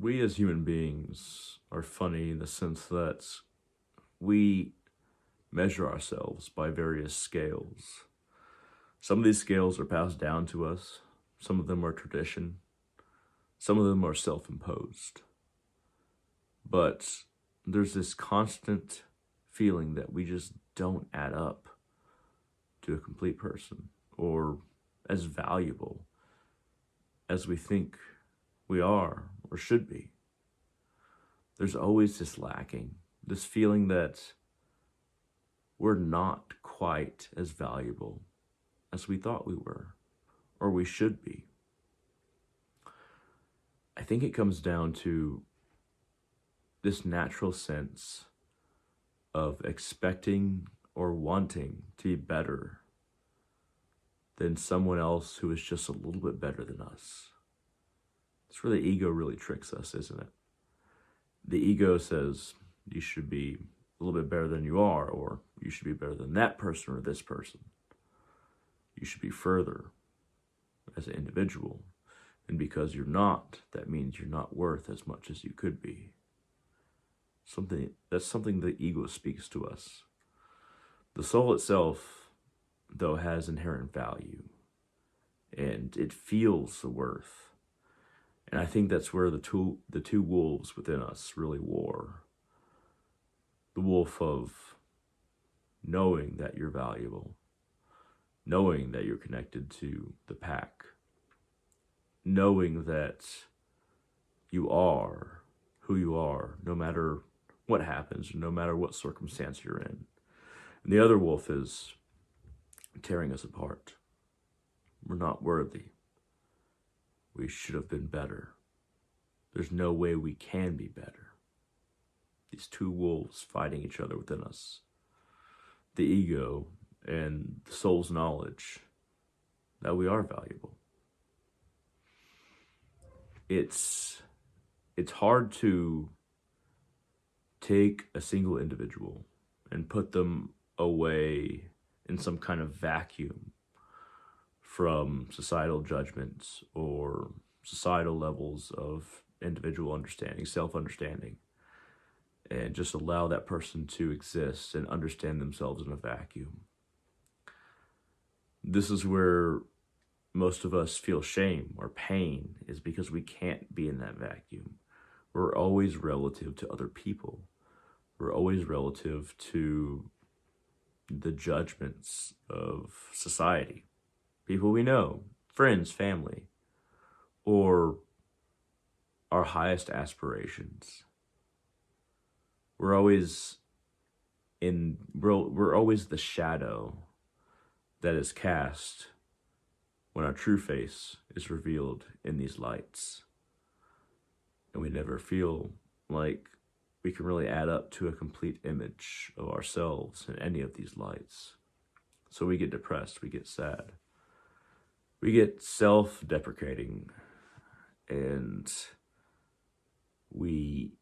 We as human beings are funny in the sense that we measure ourselves by various scales. Some of these scales are passed down to us, some of them are tradition, some of them are self imposed. But there's this constant feeling that we just don't add up to a complete person or as valuable as we think we are or should be. There's always this lacking, this feeling that we're not quite as valuable as we thought we were or we should be. I think it comes down to this natural sense of expecting or wanting to be better than someone else who is just a little bit better than us. It's where the ego really tricks us, isn't it? The ego says you should be a little bit better than you are, or you should be better than that person or this person. You should be further as an individual. And because you're not, that means you're not worth as much as you could be. That's something the ego speaks to us. The soul itself, though, has inherent value, and it feels the worth. And I think that's where the two wolves within us really war. The wolf of knowing that you're valuable, knowing that you're connected to the pack, knowing that you are who you are, no matter what happens, no matter what circumstance you're in. And the other wolf is tearing us apart. We're not worthy. We should have been better. There's no way we can be better. These two wolves fighting each other within us. The ego and the soul's knowledge that we are valuable. It's hard to take a single individual and put them away in some kind of vacuum from societal judgments or societal levels of individual understanding, self-understanding, and just allow that person to exist and understand themselves in a vacuum. This is where most of us feel shame or pain, is because we can't be in that vacuum. We're always relative to other people. We're always relative to the judgments of society, people we know, friends, family, or our highest aspirations. We're always the shadow that is cast when our true face is revealed in these lights. And we never feel like we can really add up to a complete image of ourselves in any of these lights. So we get depressed, we get sad, we get self-deprecating, and we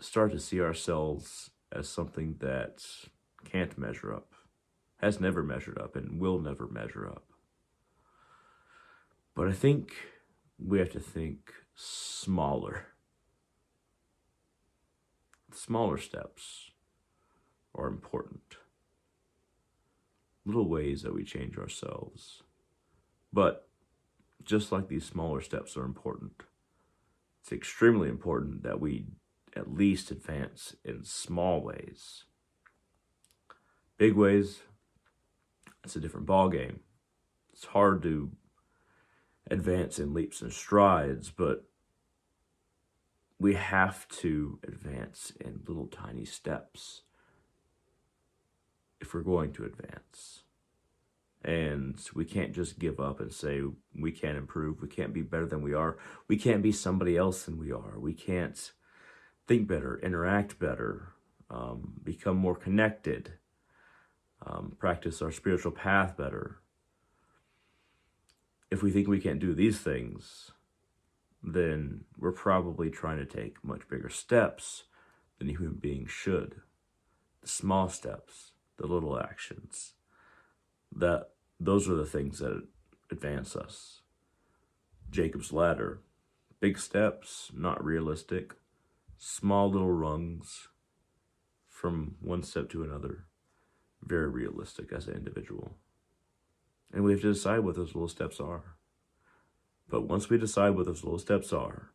start to see ourselves as something that can't measure up, has never measured up, and will never measure up. But I think we have to think smaller. Smaller steps are important. Little ways that we change ourselves. But just like these smaller steps are important, it's extremely important that we at least advance in small ways. Big ways, it's a different ballgame. It's hard to advance in leaps and strides, but we have to advance in little tiny steps if we're going to advance. And we can't just give up and say we can't improve, we can't be better than we are, we can't be somebody else than we are, we can't think better, interact better, become more connected, practice our spiritual path better. If we think we can't do these things, then we're probably trying to take much bigger steps than human beings should. The small steps, the little actions, those are the things that advance us. Jacob's ladder, Big steps, not realistic. Small little rungs from one step to another, very realistic as an individual. And we have to decide what those little steps are. But once we decide what those little steps are,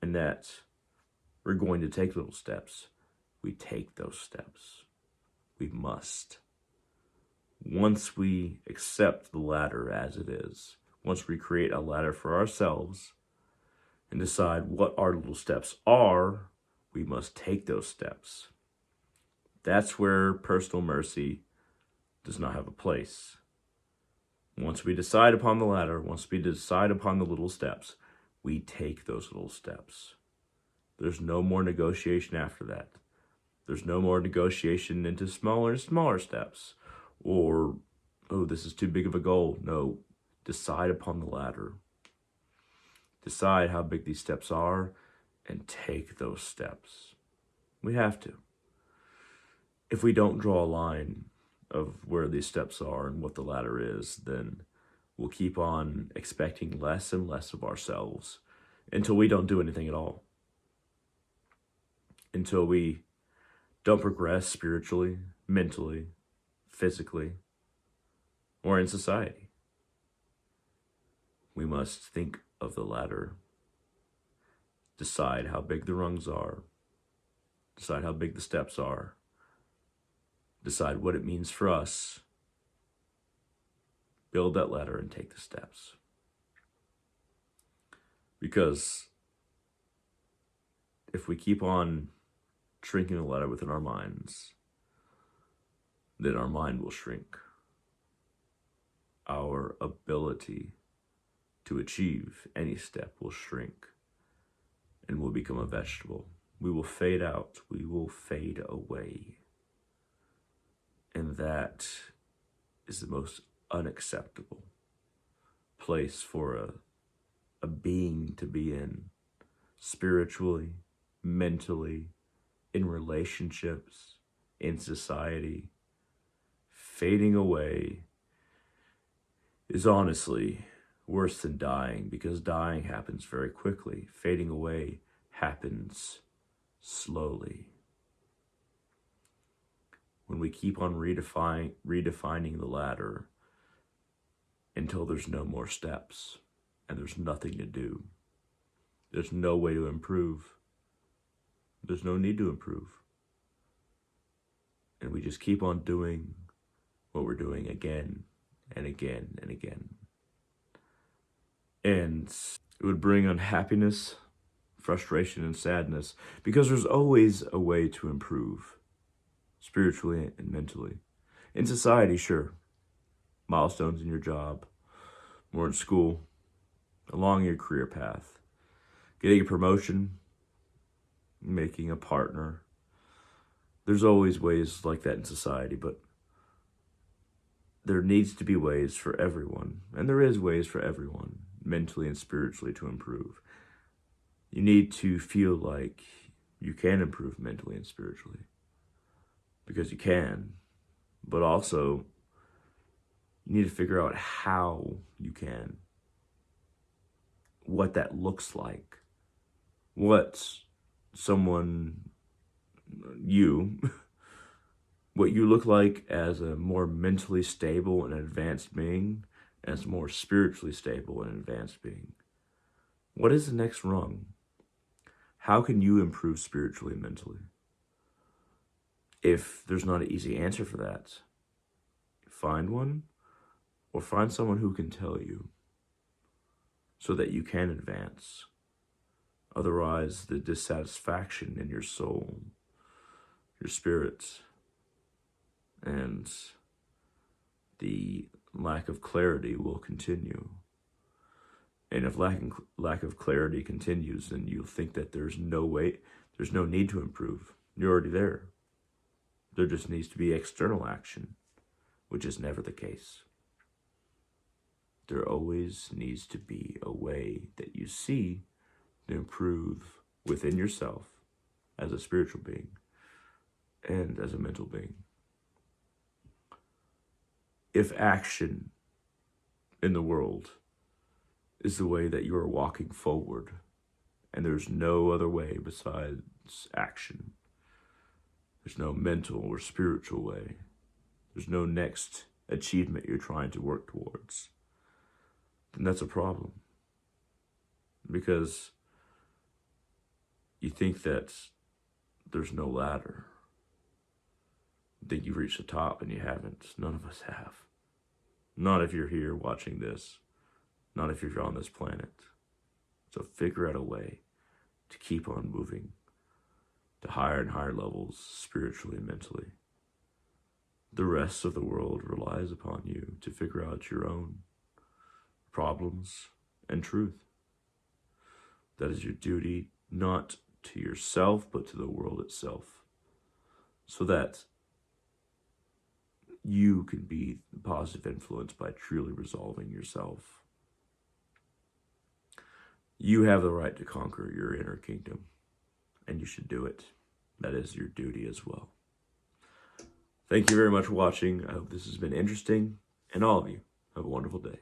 and that we're going to take little steps, we take those steps. We must. Once we accept the ladder as it is, once we create a ladder for ourselves and decide what our little steps are, we must take those steps. That's where personal mercy does not have a place. Once we decide upon the ladder, once we decide upon the little steps, we take those little steps. There's no more negotiation after that. There's no more negotiation into smaller and smaller steps. Or, oh, this is too big of a goal. No, decide upon the ladder. Decide how big these steps are and take those steps. We have to. If we don't draw a line of where these steps are and what the ladder is, then we'll keep on expecting less and less of ourselves until we don't do anything at all. Until we don't progress spiritually, mentally, physically, or in society. We must think of the ladder, decide how big the rungs are, decide how big the steps are, decide what it means for us, build that ladder and take the steps. Because if we keep on shrinking the ladder within our minds, then our mind will shrink. Our ability to achieve any step will shrink and will become a vegetable. We will fade out. We will fade away. And that is the most unacceptable place for a being to be in, spiritually, mentally, in relationships, in society. Fading away is honestly worse than dying, because dying happens very quickly. Fading away happens slowly. When we keep on redefining the ladder until there's no more steps and there's nothing to do, there's no way to improve. There's no need to improve. And we just keep on doing what we're doing again and again and again. And it would bring unhappiness, frustration, and sadness, because there's always a way to improve, spiritually and mentally. In society, sure, milestones in your job, more in school, along your career path, getting a promotion, making a partner. There's always ways like that in society, but there needs to be ways for everyone, and there is ways for everyone, mentally and spiritually, to improve. You need to feel like you can improve mentally and spiritually, because you can, but also you need to figure out how you can, what that looks like, what what you look like as a more mentally stable and advanced being, as more spiritually stable and advanced being. What is the next rung? How can you improve spiritually and mentally? If there's not an easy answer for that, find one, or find someone who can tell you so that you can advance. Otherwise, the dissatisfaction in your soul, your spirit, and the lack of clarity will continue. And if lack of clarity continues, then you'll think that there's no need to improve. You're already there. There just needs to be external action, which is never the case. There always needs to be a way that you see to improve within yourself as a spiritual being and as a mental being. If action in the world is the way that you are walking forward, And there's no other way besides action. There's no mental or spiritual way. There's no next achievement you're trying to work towards. And that's a problem. Because you think that there's no ladder. You think you've reached the top and you haven't. None of us have. Not if you're here watching this. Not if you're on this planet. So figure out a way to keep on moving to higher and higher levels, spiritually and mentally. The rest of the world relies upon you to figure out your own problems and truth. That is your duty, not to yourself, but to the world itself, so that you can be the positive influence by truly resolving yourself. You have the right to conquer your inner kingdom, and you should do it. That is your duty as well. Thank you very much for watching. I hope this has been interesting, and all of you have a wonderful day.